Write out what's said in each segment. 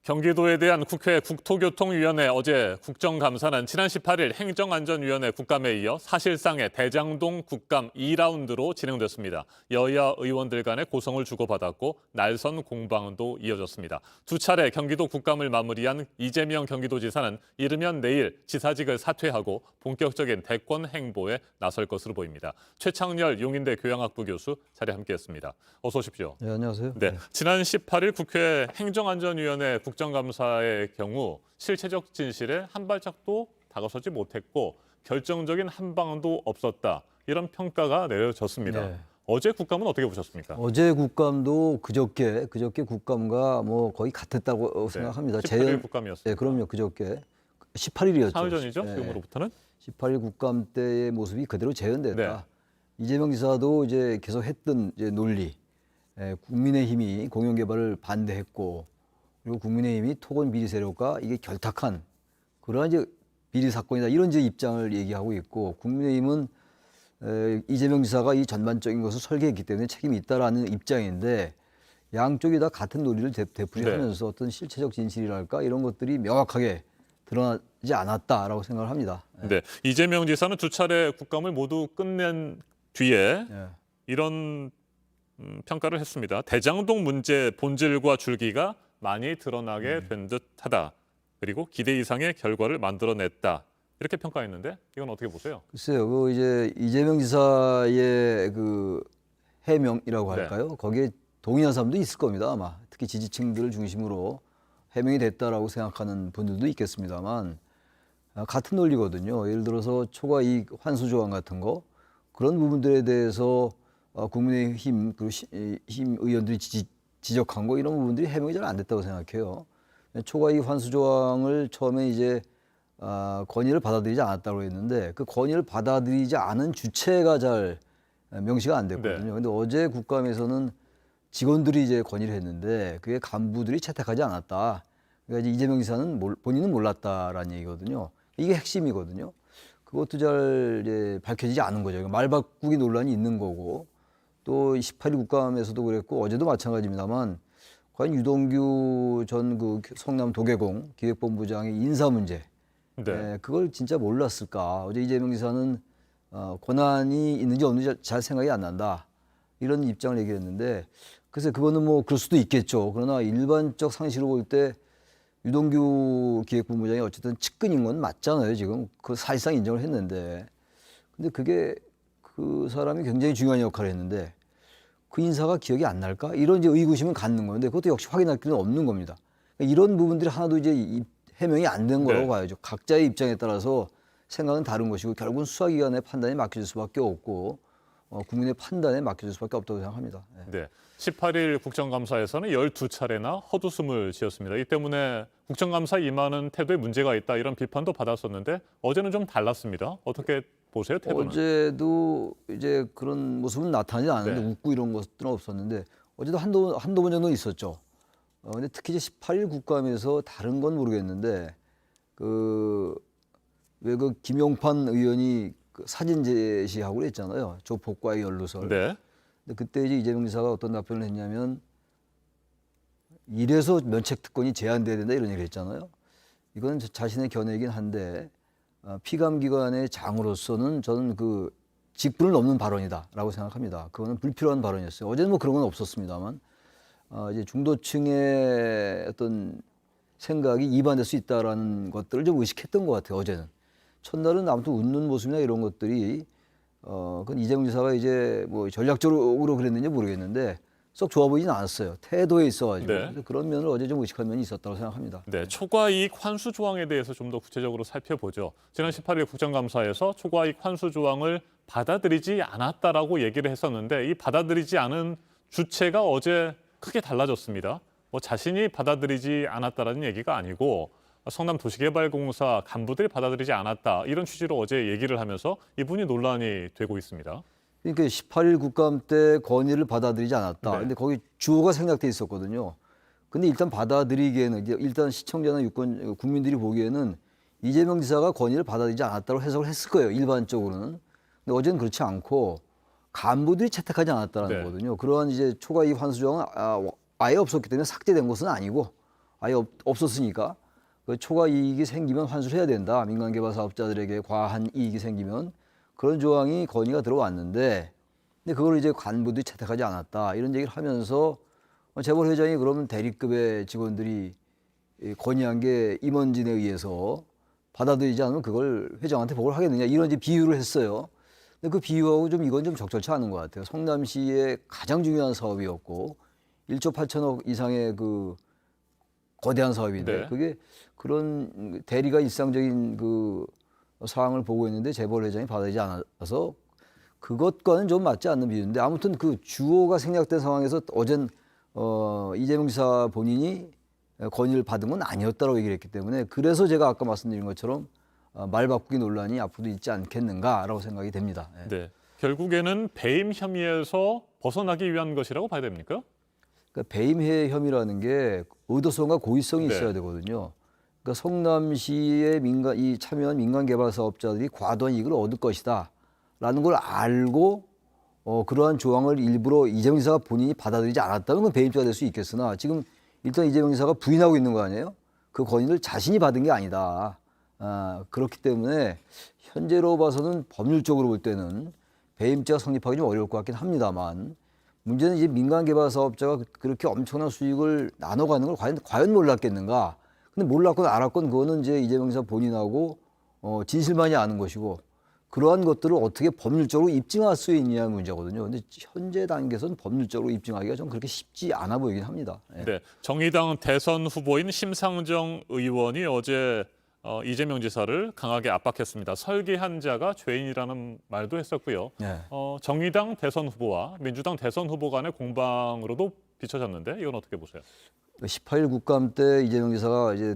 경기도에 대한 국회 국토교통위원회 어제 국정감사는 지난 18일 행정안전위원회 국감에 이어 사실상의 대장동 국감 2라운드로 진행됐습니다. 여야 의원들 간의 고성을 주고받았고 날선 공방도 이어졌습니다. 두 차례 경기도 국감을 마무리한 이재명 경기도지사는 이르면 내일 지사직을 사퇴하고 본격적인 대권 행보에 나설 것으로 보입니다. 최창렬 용인대 교양학부 교수 자리에 함께했습니다. 어서 오십시오. 네, 안녕하세요. 네, 지난 18일 국회 행정안전위원회 국정감사의 경우 실체적 진실에 한 발짝도 다가서지 못했고 결정적인 한 방도 없었다. 이런 평가가 내려졌습니다. 네. 어제 국감은 어떻게 보셨습니까? 어제 국감도 그저께 국감과 뭐 거의 같았다고 생각합니다. 18일 국감이었습니다. 네, 그럼요. 그저께 18일이었죠. 사흘 전이죠, 네. 지금으로부터는? 18일 국감 때의 모습이 그대로 재현됐다. 네. 이재명 지사도 이제 계속 했던 이제 논리, 국민의힘이 공영개발을 반대했고, 그리고 국민의힘이 토건 비리 세력과 이게 결탁한 그러한 이제 비리 사건이다, 이런 이제 입장을 얘기하고 있고, 국민의힘은 이재명 지사가 이 전반적인 것을 설계했기 때문에 책임이 있다라는 입장인데, 양쪽이 다 같은 논리를 되풀이하면서 어떤 실체적 진실이랄까 이런 것들이 명확하게 드러나지 않았다라고 생각을 합니다. 네, 이재명 지사는 두 차례 국감을 모두 끝낸 뒤에 예. 이런 평가를 했습니다. 대장동 문제 본질과 줄기가 많이 드러나게 된 듯하다. 그리고 기대 이상의 결과를 만들어냈다. 이렇게 평가했는데 이건 어떻게 보세요? 글쎄요, 그 이제 이재명 지사의 그 해명이라고 할까요? 거기에 동의한 사람도 있을 겁니다, 아마. 특히 지지층들을 중심으로 해명이 됐다라고 생각하는 분들도 있겠습니다만, 같은 논리거든요. 예를 들어서 초과 이익 환수 조항 같은 거, 그런 부분들에 대해서 국민의힘 그리고 힘 의원들이 지적한 거, 이런 부분들이 해명이 잘 안 됐다고 생각해요. 초과 이익 환수 조항을 처음에 이제 건의를 받아들이지 않았다고 했는데, 그 건의를 받아들이지 않은 주체가 잘 명시가 안 됐거든요. 근데 어제 국감에서는 직원들이 이제 건의를 했는데 그게 간부들이 채택하지 않았다. 그러니까 이제 이재명 지사는 본인은 몰랐다라는 얘기거든요. 이게 핵심이거든요. 그것도 잘 이제 밝혀지지 않은 거죠. 말 바꾸기 논란이 있는 거고, 또 18일 국감에서도 그랬고 어제도 마찬가지입니다만, 과연 유동규 전 그 성남 도계공 기획본부장의 인사 문제, 그걸 진짜 몰랐을까? 어제 이재명 지사는 권한이 있는지 없는지 잘 생각이 안 난다, 이런 입장을 얘기했는데, 글쎄 그거는 뭐 그럴 수도 있겠죠. 그러나 일반적 상식으로 볼 때 유동규 기획본부장이 어쨌든 측근인 건 맞잖아요. 지금 그 사실상 인정을 했는데, 근데 그게 그 사람이 굉장히 중요한 역할을 했는데 그 인사가 기억이 안 날까? 이런 이제 의구심은 갖는 건데, 그것도 역시 확인할 필요는 없는 겁니다. 그러니까 이런 부분들이 하나도 이제 해명이 안 된 거라고 봐야죠. 각자의 입장에 따라서 생각은 다른 것이고, 결국은 수사기관의 판단에 맡겨질 수밖에 없고, 국민의 판단에 맡겨질 수밖에 없다고 생각합니다. 네. 18일 국정감사에서는 12차례나 헛웃음을 지었습니다. 이 때문에 국정감사 임하는 태도에 문제가 있다, 이런 비판도 받았었는데 어제는 좀 달랐습니다. 어떻게 보세요, 태도는? 어제도 이제 그런 모습은 나타나지 않았는데, 웃고 이런 것들은 없었는데 어제도 한두 번 정도 있었죠. 근데 특히 이제 18일 국감에서 다른 건 모르겠는데, 왜 그 김용판 의원이 그 사진 제시하고 그랬잖아요. 조폭과의 연루설. 네. 근데 그때 이제 이재명 지사가 어떤 답변을 했냐면, 이래서 면책 특권이 제한돼야 된다, 이런 얘기를 했잖아요. 이건 자신의 견해이긴 한데, 피감기관의 장으로서는 저는 그 직분을 넘는 발언이다라고 생각합니다. 그거는 불필요한 발언이었어요. 어제는 뭐 그런 건 없었습니다만, 이제 중도층의 어떤 생각이 이반될 수 있다라는 것들을 좀 의식했던 것 같아요. 어제는. 첫날은 아무튼 웃는 모습이나 이런 것들이 그건 이재명 지사가 이제 뭐 전략적으로 그랬는지 모르겠는데 썩 좋아 보이진 않았어요. 태도에 있어가지고. 그래서 그런 면을 어제 좀 의식한 면이 있었다고 생각합니다. 네, 초과이익 환수 조항에 대해서 좀 더 구체적으로 살펴보죠. 지난 18일 국정감사에서 초과이익 환수 조항을 받아들이지 않았다라고 얘기를 했었는데, 이 받아들이지 않은 주체가 어제 크게 달라졌습니다. 뭐 자신이 받아들이지 않았다라는 얘기가 아니고 성남도시개발공사 간부들이 받아들이지 않았다, 이런 취지로 어제 얘기를 하면서 이분이 논란이 되고 있습니다. 그러니까 18일 국감 때 건의를 받아들이지 않았다. 근데 거기 주어가 생략돼 있었거든요. 근데 일단 받아들이기에는, 일단 시청자나 유권 국민들이 보기에는 이재명 지사가 건의를 받아들이지 않았다고 해석을 했을 거예요, 일반적으로는. 근데 어제는 그렇지 않고 간부들이 채택하지 않았다는 거거든요. 그러한 이제 초과이익 환수 조항은 아예 없었기 때문에 삭제된 것은 아니고, 아예 없었으니까 그 초과 이익이 생기면 환수를 해야 된다. 민간 개발 사업자들에게 과한 이익이 생기면 그런 조항이 건의가 들어왔는데, 근데 그걸 이제 간부들이 채택하지 않았다. 이런 얘기를 하면서 재벌 회장이 그러면 대리급의 직원들이 건의한 게 임원진에 의해서 받아들이지 않으면 그걸 회장한테 보고를 하겠느냐, 이런 이제 비유를 했어요. 근데 그 비유하고 좀 이건 좀 적절치 않은 것 같아요. 성남시의 가장 중요한 사업이었고 1조 8천억 이상의 그 거대한 사업인데 네. 그게 그런 대리가 일상적인 그 사항을 보고 있는데 재벌 회장이 받아들이지 않아서 그것과는 좀 맞지 않는 비유인데, 아무튼 그 주어가 생략된 상황에서 어젠 이재명 지사 본인이 건의를 받은 건 아니었다고 얘기를 했기 때문에, 그래서 제가 아까 말씀드린 것처럼 말 바꾸기 논란이 앞으로도 있지 않겠는가라고 생각이 됩니다. 예. 네. 결국에는 배임 혐의에서 벗어나기 위한 것이라고 봐야 됩니까? 그러니까 배임 혐의라는 게 의도성과 고의성이 네. 있어야 되거든요. 그러니까 성남시의 이 참여한 민간 개발 사업자들이 과도한 이익을 얻을 것이다라는 걸 알고 그러한 조항을 일부러 이재명 지사가 본인이 받아들이지 않았다면 그건 배임죄가 될 수 있겠으나, 지금 일단 이재명 지사가 부인하고 있는 거 아니에요? 그 건의를 자신이 받은 게 아니다. 그렇기 때문에 현재로 봐서는 법률적으로 볼 때는 배임죄가 성립하기 좀 어려울 것 같긴 합니다만, 문제는 이제 민간 개발 사업자가 그렇게 엄청난 수익을 나눠가는 걸 과연 몰랐겠는가? 근데 몰랐건 알았건 그거는 이제 이재명 지사 본인하고 진실만이 아는 것이고, 그러한 것들을 어떻게 법률적으로 입증할 수 있느냐는 문제거든요. 근데 현재 단계에서는 법률적으로 입증하기가 좀 그렇게 쉽지 않아 보이긴 합니다. 예. 네. 정의당 대선 후보인 심상정 의원이 어제 이재명 지사를 강하게 압박했습니다. 설계한 자가 죄인이라는 말도 했었고요. 예. 정의당 대선 후보와 민주당 대선 후보 간의 공방으로도 비춰졌는데 이건 어떻게 보세요? 18일 국감 때 이재명 지사가 이제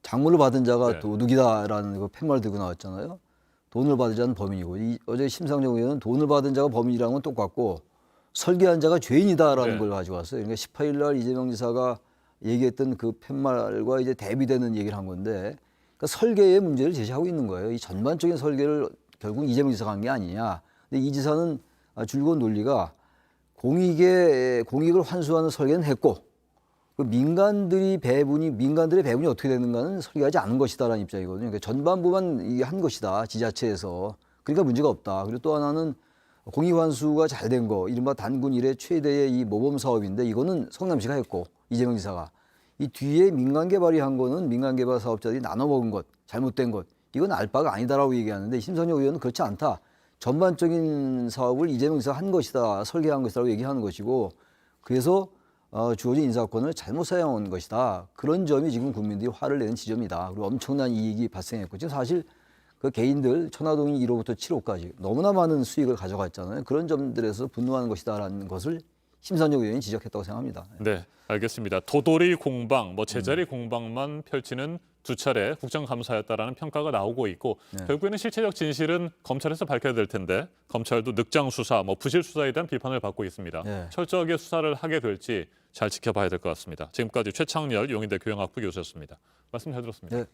장물을 받은 자가 네. 도둑이다라는 그 팻말 들고 나왔잖아요. 돈을 받은 자는 범인이고, 어제 심상정 의원은 돈을 받은 자가 범인이라는 건 똑같고 설계한 자가 죄인이다라는 네. 걸 가지고 왔어요. 그러니까 18일 날 이재명 지사가 얘기했던 그 팻말과 이제 대비되는 얘기를 한 건데, 그러니까 설계의 문제를 제시하고 있는 거예요. 이 전반적인 설계를 결국 이재명 지사가 한 게 아니냐. 근데 이 지사는 줄곧 논리가 공익을 환수하는 설계는 했고, 그 민간들의 배분이 어떻게 되는가는 설계하지 않은 것이다라는 입장이거든요. 그러니까 전반부만 이게 한 것이다, 지자체에서. 그러니까 문제가 없다. 그리고 또 하나는 공익 환수가 잘 된 거, 이른바 단군 이래 최대의 이 모범 사업인데, 이거는 성남시가 했고 이재명 지사가, 이 뒤에 민간 개발이 한 거는 민간 개발 사업자들이 나눠 먹은 것, 잘못된 것, 이건 알 바가 아니다라고 얘기하는데, 심선영 의원은 그렇지 않다. 전반적인 사업을 이재명 지사가 한 것이다, 설계한 것이다라고 얘기하는 것이고, 그래서 주어진 인사권을 잘못 사용한 것이다. 그런 점이 지금 국민들이 화를 내는 지점이다. 그리고 엄청난 이익이 발생했고, 지금 사실 그 개인들 천화동이 1호부터 7호까지 너무나 많은 수익을 가져갔잖아요. 그런 점들에서 분노하는 것이다라는 것을 심상정 의원이 지적했다고 생각합니다. 네, 알겠습니다. 도돌이 공방, 제자리 공방만 펼치는 두 차례 국정감사였다라는 평가가 나오고 있고, 결국에는 실체적 진실은 검찰에서 밝혀야 될 텐데 검찰도 늑장 수사, 부실 수사에 대한 비판을 받고 있습니다. 네. 철저하게 수사를 하게 될지 잘 지켜봐야 될 것 같습니다. 지금까지 최창렬 용인대 교양학부 교수였습니다. 말씀 잘 들었습니다. 네.